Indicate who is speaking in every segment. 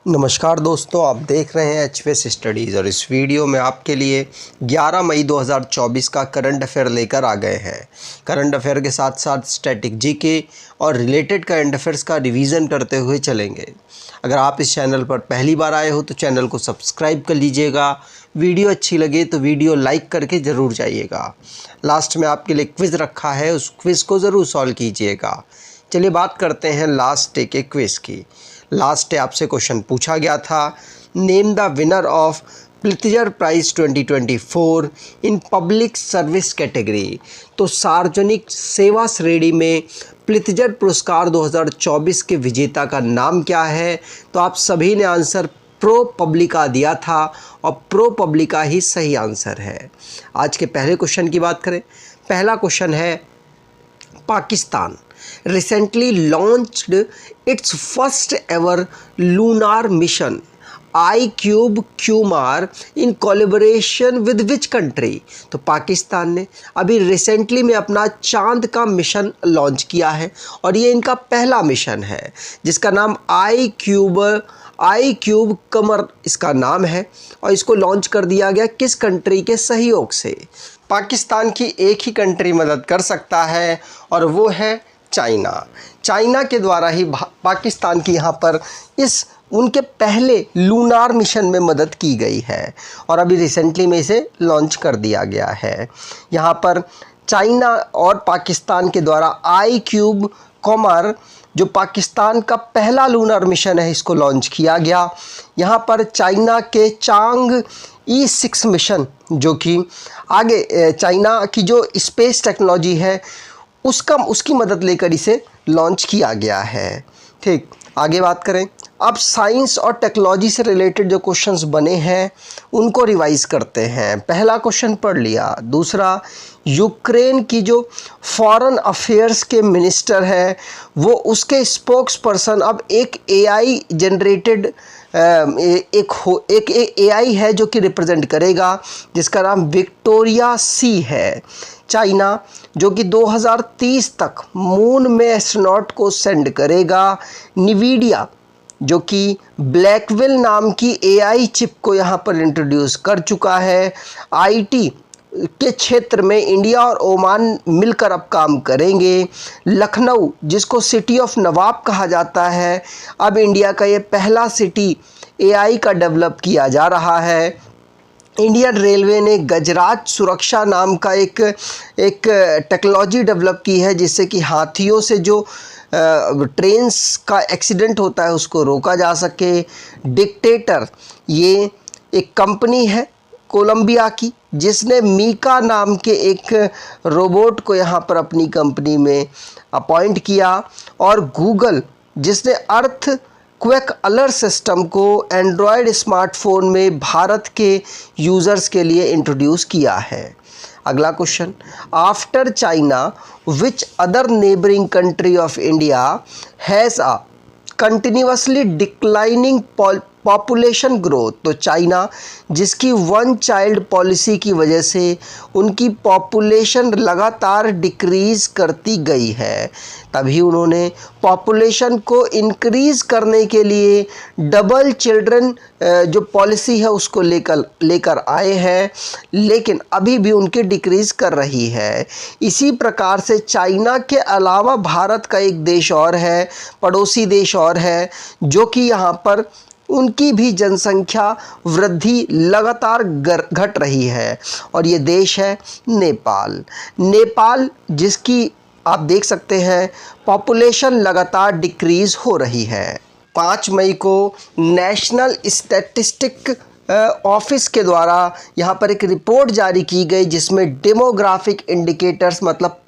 Speaker 1: नमस्कार दोस्तों, आप देख रहे हैं एचवीएस स्टडीज़ और इस वीडियो में आपके लिए 11 मई 2024 का करंट अफेयर लेकर आ गए हैं। करंट अफेयर के साथ साथ स्टैटिक जीके और रिलेटेड करंट अफेयर्स का रिवीजन करते हुए चलेंगे। अगर आप इस चैनल पर पहली बार आए हो तो चैनल को सब्सक्राइब कर लीजिएगा। वीडियो अच्छी लगे तो वीडियो लाइक करके ज़रूर जाइएगा। लास्ट में आपके लिए क्विज़ रखा है, उस क्विज़ को ज़रूर सॉल्व कीजिएगा। चलिए बात करते हैं लास्ट डे के क्विज़ की। लास्ट डे आपसे क्वेश्चन पूछा गया था, name the winner of Pulitzer Prize 2024 in public service category. तो सार्वजनिक सेवा श्रेणी में प्लित्ज़र पुरस्कार 2024 के विजेता का नाम क्या है? तो आप सभी ने आंसर प्रो पब्लिका दिया था और प्रो पब्लिका ही सही आंसर है। आज के पहले क्वेश्चन की बात करें। पहला क्वेश्चन है, Pakistan recently launched its first ever lunar mission iCube QMAR in collaboration with which country? तो पाकिस्तान ने अभी रिसेंटली में अपना चांद का मिशन लॉन्च किया है और ये इनका पहला मिशन है जिसका नाम iCube कमर इसका नाम है और इसको लॉन्च कर दिया गया किस कंट्री के सहयोग से? पाकिस्तान की एक ही कंट्री मदद कर सकता है और वो है चाइना। चाइना के द्वारा ही पाकिस्तान की यहाँ पर इस उनके पहले लूनार मिशन में मदद की गई है और अभी रिसेंटली में इसे लॉन्च कर दिया गया है। यहाँ पर चाइना और पाकिस्तान के द्वारा iCube कमर जो पाकिस्तान का पहला लूनार मिशन है इसको लॉन्च किया गया। यहाँ पर चाइना के चांग E6 मिशन जो कि आगे चाइना की जो स्पेस टेक्नोलॉजी है उसकी मदद लेकर इसे लॉन्च किया गया है। ठीक, आगे बात करें। अब साइंस और टेक्नोलॉजी से रिलेटेड जो क्वेश्चंस बने हैं उनको रिवाइज करते हैं। पहला क्वेश्चन पढ़ लिया। दूसरा, यूक्रेन की जो फॉरेन अफेयर्स के मिनिस्टर है वो उसके स्पोक्स पर्सन अब एक एआई जनरेटेड एक एआई है जो कि रिप्रेजेंट करेगा जिसका नाम विक्टोरिया सी है। चाइना जो कि 2030 तक मून में एस्ट्रोनॉट को सेंड करेगा। निवीडिया जो कि ब्लैकविल नाम की एआई चिप को यहाँ पर इंट्रोड्यूस कर चुका है। आईटी के क्षेत्र में इंडिया और ओमान मिलकर अब काम करेंगे। लखनऊ जिसको सिटी ऑफ नवाब कहा जाता है, अब इंडिया का ये पहला सिटी एआई का डेवलप किया जा रहा है। इंडियन रेलवे ने गजराज सुरक्षा नाम का एक टेक्नोलॉजी डेवलप की है जिससे कि हाथियों से जो ट्रेन्स का एक्सीडेंट होता है उसको रोका जा सके। डिक्टेटर ये एक कंपनी है कोलंबिया की जिसने मीका नाम के एक रोबोट को यहाँ पर अपनी कंपनी में अपॉइंट किया। और गूगल जिसने अर्थ क्वेक अलर्ट सिस्टम को एंड्रॉयड स्मार्टफोन में भारत के यूज़र्स के लिए इंट्रोड्यूस किया है। अगला question, after China which other neighbouring country of India has a continuously declining population growth. तो चाइना जिसकी वन चाइल्ड पॉलिसी की वजह से उनकी पॉपुलेशन लगातार डिक्रीज़ करती गई है, तभी उन्होंने पॉपुलेशन को इंक्रीज़ करने के लिए डबल चिल्ड्रन जो पॉलिसी है उसको लेकर आए हैं, लेकिन अभी भी उनकी डिक्रीज़ कर रही है। इसी प्रकार से चाइना के अलावा भारत का एक देश और है, पड़ोसी देश और है जो कि यहाँ पर उनकी भी जनसंख्या वृद्धि लगातार घट रही है और ये देश है नेपाल। नेपाल जिसकी आप देख सकते हैं पॉपुलेशन लगातार डिक्रीज़ हो रही है। 5 मई को नेशनल स्टैटिस्टिक ऑफिस के द्वारा यहाँ पर एक रिपोर्ट जारी की गई जिसमें डेमोग्राफिक इंडिकेटर्स मतलब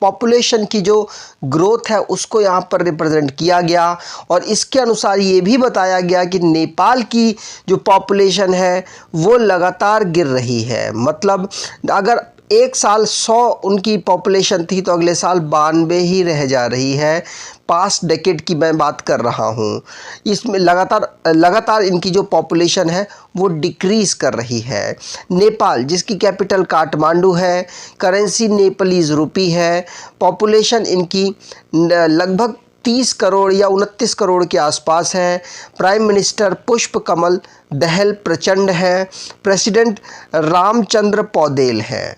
Speaker 1: पॉपुलेशन की जो ग्रोथ है उसको यहाँ पर रिप्रेजेंट किया गया और इसके अनुसार ये भी बताया गया कि नेपाल की जो पॉपुलेशन है वो लगातार गिर रही है। मतलब अगर एक साल 100 उनकी पॉपुलेशन थी तो अगले साल 92 ही रह जा रही है। पास्ट डेकेड की मैं बात कर रहा हूँ। इसमें लगातार इनकी जो पॉपुलेशन है वो डिक्रीज़ कर रही है। नेपाल जिसकी कैपिटल काठमांडू है, करेंसी नेपालीज़ रुपी है, पॉपुलेशन इनकी लगभग 30 करोड़ या 29 करोड़ के आसपास है। प्राइम मिनिस्टर पुष्प कमल दहल प्रचंड है। प्रेसिडेंट रामचंद्र पौडेल है।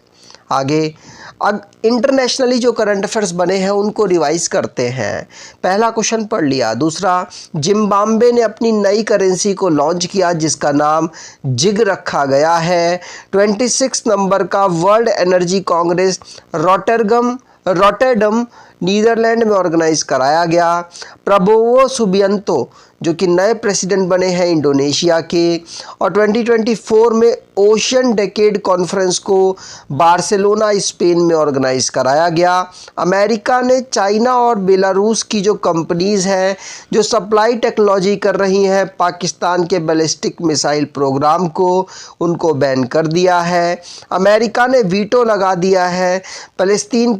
Speaker 1: आगे अब इंटरनेशनली जो करंट अफेयर्स बने हैं उनको रिवाइज करते हैं। पहला क्वेश्चन पढ़ लिया। दूसरा, जिम्बाब्वे ने अपनी नई करेंसी को लॉन्च किया जिसका नाम जिग रखा गया है। 26 नंबर का world energy congress Rotterdam Netherland में ऑर्गेनाइज कराया गया। प्रबोवो सुबियांतो जो कि नए प्रेसिडेंट बने हैं इंडोनेशिया के। और 2024 में ओशियन डेकेड कॉन्फ्रेंस को बार्सिलोना स्पेन में ऑर्गेनाइज कराया गया। अमेरिका ने चाइना और बेलारूस की जो कंपनीज़ हैं जो सप्लाई टेक्नोलॉजी कर रही हैं पाकिस्तान के बैलिस्टिक मिसाइल प्रोग्राम को, उनको बैन कर दिया है। अमेरिका ने वीटो लगा दिया है फ़लस्तीन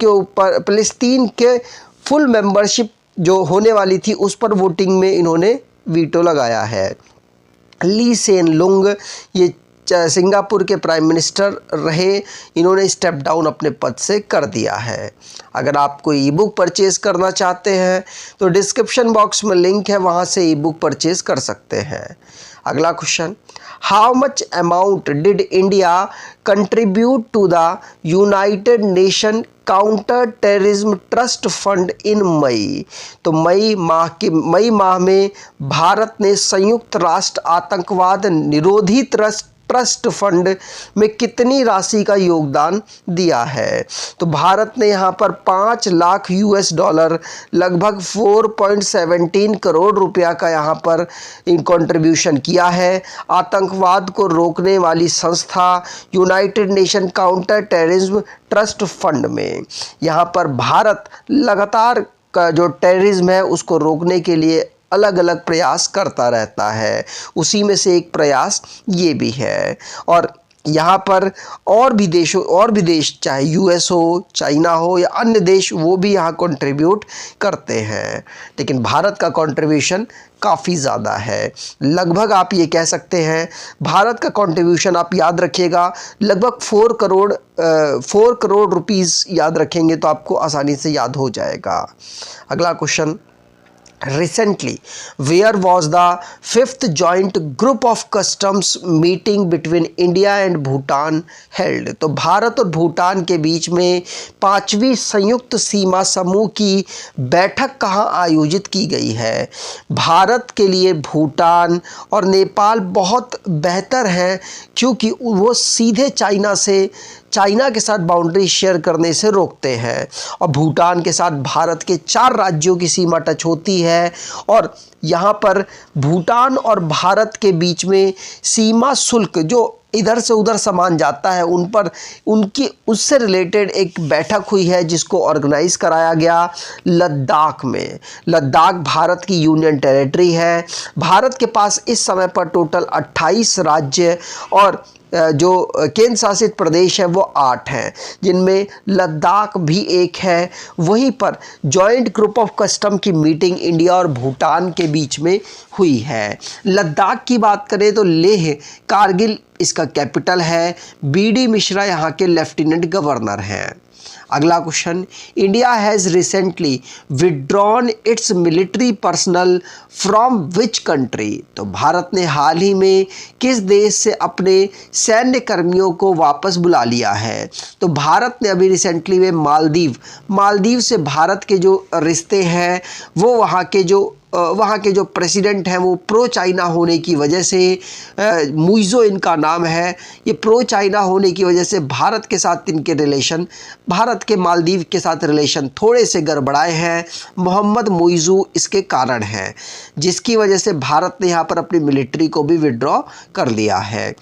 Speaker 1: के फुल मेंबरशिप जो होने वाली थी उस पर वोटिंग में इन्होंने वीटो लगाया है। ली सेन लुंग ये सिंगापुर के प्राइम मिनिस्टर रहे, इन्होंने स्टेप डाउन अपने पद से कर दिया है। अगर आप कोई ई बुक परचेज़ करना चाहते हैं तो डिस्क्रिप्शन बॉक्स में लिंक है, वहाँ से ई बुक परचेज़ कर सकते हैं। अगला question, how much amount did India contribute to the United Nation counter terrorism trust fund in May. तो मई माह में भारत ने संयुक्त राष्ट्र आतंकवाद निरोधी ट्रस्ट फंड में कितनी राशि का योगदान दिया है। तो भारत ने यहाँ पर 5 लाख $, लगभग 4.17 करोड़ रुपया का यहाँ पर कंट्रीब्यूशन किया है आतंकवाद को रोकने वाली संस्था United Nation counter terrorism trust fund में। यहाँ पर भारत लगातार का जो टेररिज्म है उसको रोकने के लिए अलग अलग प्रयास करता रहता है, उसी में से एक प्रयास ये भी है। और यहाँ पर और भी देश चाहे यूएस हो, चाइना हो या अन्य देश, वो भी यहाँ कंट्रीब्यूट करते हैं, लेकिन भारत का कंट्रीब्यूशन काफ़ी ज़्यादा है। लगभग आप ये कह सकते हैं भारत का कंट्रीब्यूशन, आप याद रखिएगा, लगभग 4 करोड़ रुपीस याद रखेंगे तो आपको आसानी से याद हो जाएगा। अगला question, Recently, where was the 5th joint group of customs meeting between India and Bhutan held? तो भारत और भूटान के बीच में 5वीं संयुक्त सीमा समूह की बैठक कहाँ आयोजित की गई है। भारत के लिए भूटान और नेपाल बहुत बेहतर हैं क्योंकि वो सीधे चाइना के साथ बाउंड्री शेयर करने से रोकते हैं, और भूटान के साथ भारत के 4 राज्यों की सीमा टच होती है। और यहाँ पर भूटान और भारत के बीच में सीमा शुल्क जो इधर से उधर सामान जाता है उन पर उससे रिलेटेड एक बैठक हुई है जिसको ऑर्गेनाइज कराया गया लद्दाख में। लद्दाख भारत की यूनियन टेरिटरी है। भारत के पास इस समय पर टोटल 28 राज्य और जो केंद्र शासित प्रदेश है वो 8 हैं, जिनमें लद्दाख भी एक है। वहीं पर जॉइंट ग्रुप ऑफ कस्टम की मीटिंग इंडिया और भूटान के बीच में हुई है। लद्दाख की बात करें तो लेह कारगिल इसका कैपिटल है। बीडी मिश्रा यहाँ के लेफ्टिनेंट गवर्नर हैं। अगला question, India has recently withdrawn it's military personnel from which country. तो भारत ने हाल ही में किस देश से अपने सैन्य कर्मियों को वापस बुला लिया है। तो भारत ने अभी रिसेंटली में मालदीव से भारत के जो रिश्ते हैं वो वहाँ के जो प्रेसिडेंट हैं वो प्रो चाइना होने की वजह से, मुइज़ो इनका नाम है, ये प्रो चाइना होने की वजह से भारत के मालदीव के साथ रिलेशन थोड़े से गड़बड़ाए हैं। मोहम्मद मुइज़ो इसके कारण हैं, जिसकी वजह से भारत ने यहाँ पर अपनी मिलिट्री को भी विड्रॉ कर लिया है।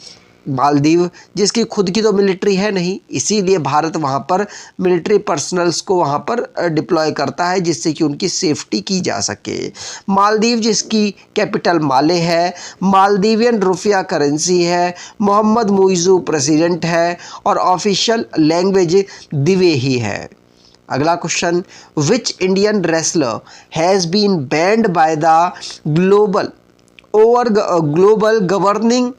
Speaker 1: मालदीव जिसकी खुद की तो मिलिट्री है नहीं, इसीलिए भारत वहाँ पर मिलिट्री पर्सनल्स को वहाँ पर डिप्लॉय करता है जिससे कि उनकी सेफ्टी की जा सके। मालदीव जिसकी कैपिटल माले है, मालदीवियन रुपया करेंसी है, मोहम्मद मुइज़ो प्रेसिडेंट है और ऑफिशियल लैंग्वेज दिवेही है। अगला question, which Indian wrestler has been banned by the global governing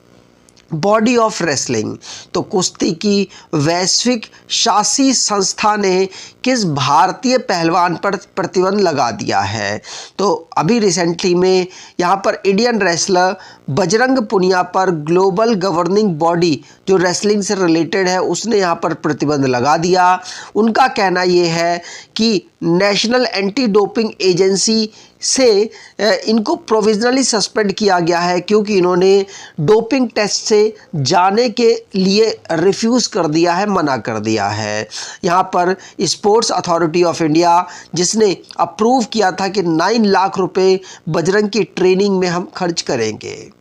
Speaker 1: body of wrestling. तो कुश्ती की वैश्विक शासी संस्था ने किस भारतीय पहलवान पर प्रतिबंध लगा दिया है? तो अभी रिसेंटली में यहाँ पर इंडियन रेसलर बजरंग पुनिया पर ग्लोबल गवर्निंग बॉडी जो रेसलिंग से रिलेटेड है उसने यहाँ पर प्रतिबंध लगा दिया। उनका कहना ये है कि नेशनल एंटी डोपिंग एजेंसी से इनको प्रोविजनली सस्पेंड किया गया है क्योंकि इन्होंने डोपिंग टेस्ट से जाने के लिए रिफ्यूज़ कर दिया है, मना कर दिया है। यहाँ पर स्पोर्ट्स अथॉरिटी ऑफ इंडिया जिसने अप्रूव किया था कि 9 लाख रुपए बजरंग की ट्रेनिंग में हम खर्च करेंगे।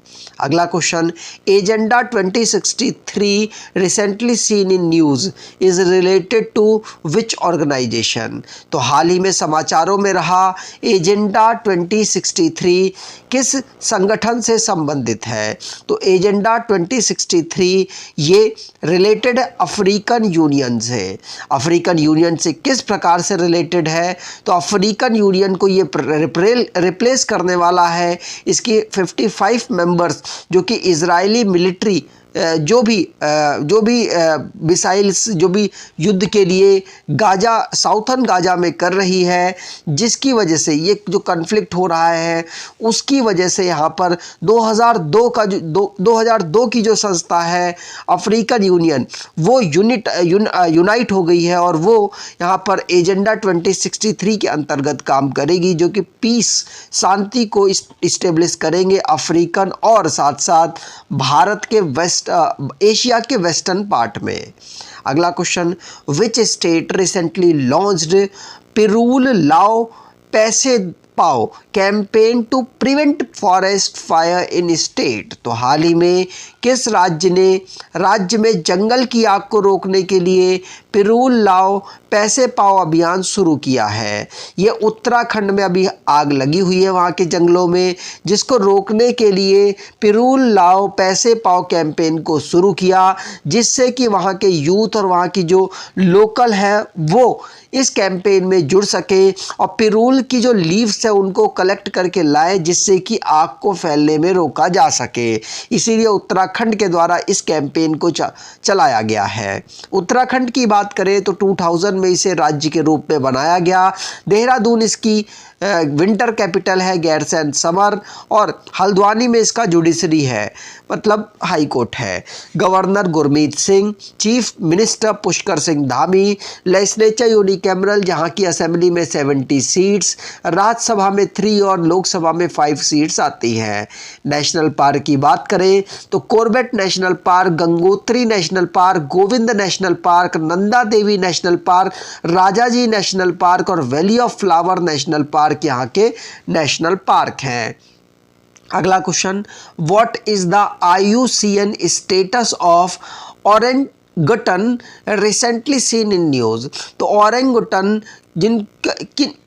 Speaker 1: अगला question, agenda 2063 recently seen in news is related to which organisation? तो हाल ही में समाचारों में रहा एजेंडा 2063 किस संगठन से संबंधित है? तो एजेंडा 2063 ये रिलेटेड अफ्रीकन यूनियन से। अफ्रीकन यूनियन से किस प्रकार से रिलेटेड है? तो अफ्रीकन यूनियन को ये रिप्लेस करने वाला है। इसकी 55 मेंबर्स जो कि इजरायली मिलिट्री जो भी मिसाइल्स जो भी युद्ध के लिए गाजा साउथर्न गाजा में कर रही है, जिसकी वजह से ये जो कन्फ्लिक्ट हो रहा है उसकी वजह से यहाँ पर 2002 की जो संस्था है अफ्रीकन यूनियन वो यूनाइट हो गई है और वो यहाँ पर एजेंडा 2063 के अंतर्गत काम करेगी जो कि पीस शांति को इस्टेब्लिश करेंगे अफ्रीकन और साथ साथ भारत के एशिया के वेस्टर्न पार्ट में। अगला question, which state recently launched पिरूल लाओ पैसे पाओ campaign to prevent forest fire in state? तो हाल ही में किस राज्य ने राज्य में जंगल की आग को रोकने के लिए पिरूल लाओ पैसे पाओ अभियान शुरू किया है? ये उत्तराखंड में अभी आग लगी हुई है वहाँ के जंगलों में, जिसको रोकने के लिए पिरूल लाओ पैसे पाओ कैंपेन को शुरू किया, जिससे कि वहाँ के यूथ और वहाँ की जो लोकल है वो इस कैंपेन में जुड़ सके और पिरूल की जो लीव्स है उनको कलेक्ट करके लाए, जिससे कि आग को फैलने में रोका जा सके। इसीलिए उत्तराखंड के द्वारा इस कैंपेन को चलाया गया है। उत्तराखंड की बात करें तो 2000 में इसे राज्य के रूप में बनाया गया। देहरादून इसकी विंटर कैपिटल है, गैरसैंण समर, और हल्द्वानी में इसका जुडिशरी है, मतलब हाई कोर्ट है। Governor Gurmeet Singh, chief minister Pushkar Singh Dhami, legislature unicameral जहां की असेंबली में 70 सीट्स, राज्यसभा में 3 और लोकसभा में 5 सीट्स आती हैं। नेशनल पार्क की बात करें तो Corbett National Park, Gangotri National Park, Govind National Park, Nanda Devi National Park, Rajaji National Park और Valley of Flower National Park यहाँ के नेशनल पार्क हैं। अगला question, what is the IUCN status of orangutan recently seen in news? तो ओरेंगुटन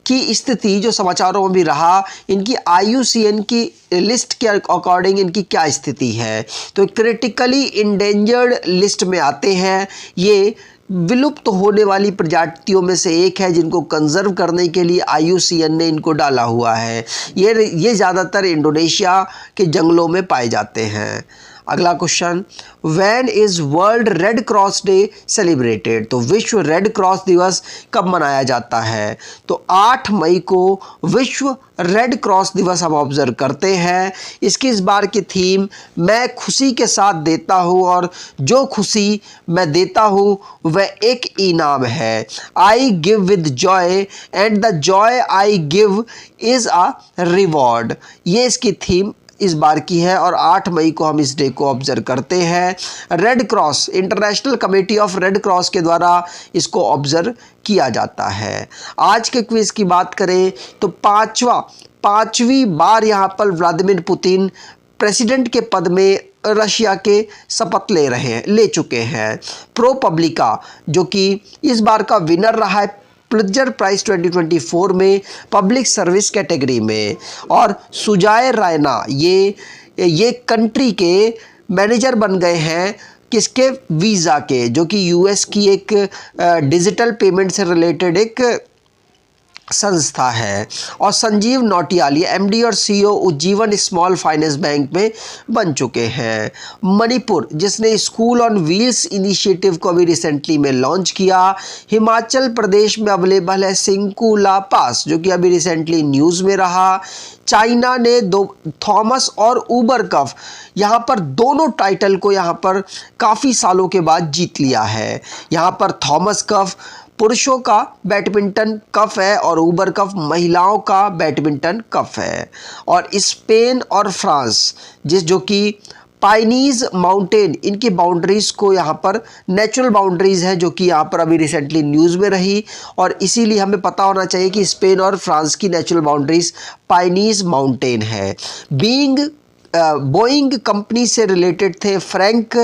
Speaker 1: की स्थिति जो समाचारों में भी रहा, इनकी IUCN की लिस्ट के अकॉर्डिंग इनकी क्या स्थिति है? तो क्रिटिकली इंडेंजर्ड लिस्ट में आते हैं। ये विलुप्त होने वाली प्रजातियों में से एक है जिनको कंजर्व करने के लिए IUCN ने इनको डाला हुआ है। ये ज़्यादातर इंडोनेशिया के जंगलों में पाए जाते हैं। अगला question, when is world red cross day celebrated? तो विश्व रेड क्रॉस दिवस कब मनाया जाता है? तो 8 मई को विश्व रेड क्रॉस दिवस हम ऑब्जर्व करते हैं। इसकी इस बार की थीम मैं खुशी के साथ देता हूँ और जो खुशी मैं देता हूँ वह एक इनाम है। I give with Joy and the Joy I give is a reward. ये इसकी थीम इस बार की है और 8 मई को हम इस डे को ऑब्जर्व करते हैं। Red cross, international committee of red cross के द्वारा इसको ऑब्जर्व किया जाता है। आज के क्विज की बात करें तो पांचवी बार यहाँ पर व्लादिमीर पुतिन प्रेसिडेंट के पद में रशिया के शपथ ले चुके हैं। प्रो पब्लिका जो कि इस बार का विनर रहा है पुलित्जर प्राइज 2024 में पब्लिक सर्विस कैटेगरी में, और सुजाय रायना ये कंट्री के मैनेजर बन गए हैं किसके? वीज़ा के, जो कि US की एक डिजिटल पेमेंट से रिलेटेड एक संस्था है। और संजीव नौटियाल एमडी और CEO Ujjivan small finance bank में बन चुके हैं। मणिपुर जिसने स्कूल ऑन व्हील्स इनिशिएटिव को अभी रिसेंटली में लॉन्च किया। हिमाचल प्रदेश में अवेलेबल है सिंकुला पास जो कि अभी रिसेंटली न्यूज़ में रहा। चाइना ने दो थॉमस और उबर कप यहाँ पर दोनों टाइटल को यहाँ पर काफ़ी सालों के बाद जीत लिया है। यहाँ पर थॉमस कप पुरुषों का बैडमिंटन कप है और उबर कप महिलाओं का बैडमिंटन कप है। और स्पेन और फ्रांस जो कि पाइनीज माउंटेन इनकी बाउंड्रीज़ को यहाँ पर नेचुरल बाउंड्रीज़ है जो कि यहाँ पर अभी रिसेंटली न्यूज़ में रही। और इसीलिए हमें पता होना चाहिए कि स्पेन और फ्रांस की नेचुरल बाउंड्रीज़ पाइनीज माउंटेन है। बोइंग कंपनी से रिलेटेड थे फ्रैंक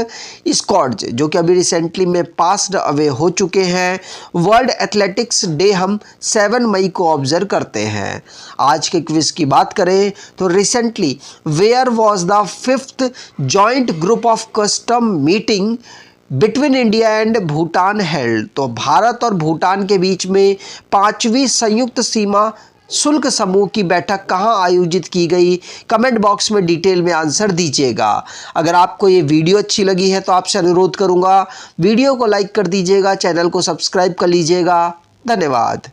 Speaker 1: स्कॉट्स जो कि अभी रिसेंटली में पास्ड अवे हो चुके हैं। वर्ल्ड एथलेटिक्स डे हम 7 मई को ऑब्जर्व करते हैं। आज के क्विज की बात करें तो recently where was the 5th joint group of custom meeting between India and Bhutan held. तो भारत और भूटान के बीच में 5वीं संयुक्त सीमा शुल्क समूह की बैठक कहां आयोजित की गई? कमेंट बॉक्स में डिटेल में आंसर दीजिएगा। अगर आपको ये वीडियो अच्छी लगी है तो आपसे अनुरोध करूंगा वीडियो को लाइक कर दीजिएगा, चैनल को सब्सक्राइब कर लीजिएगा। धन्यवाद।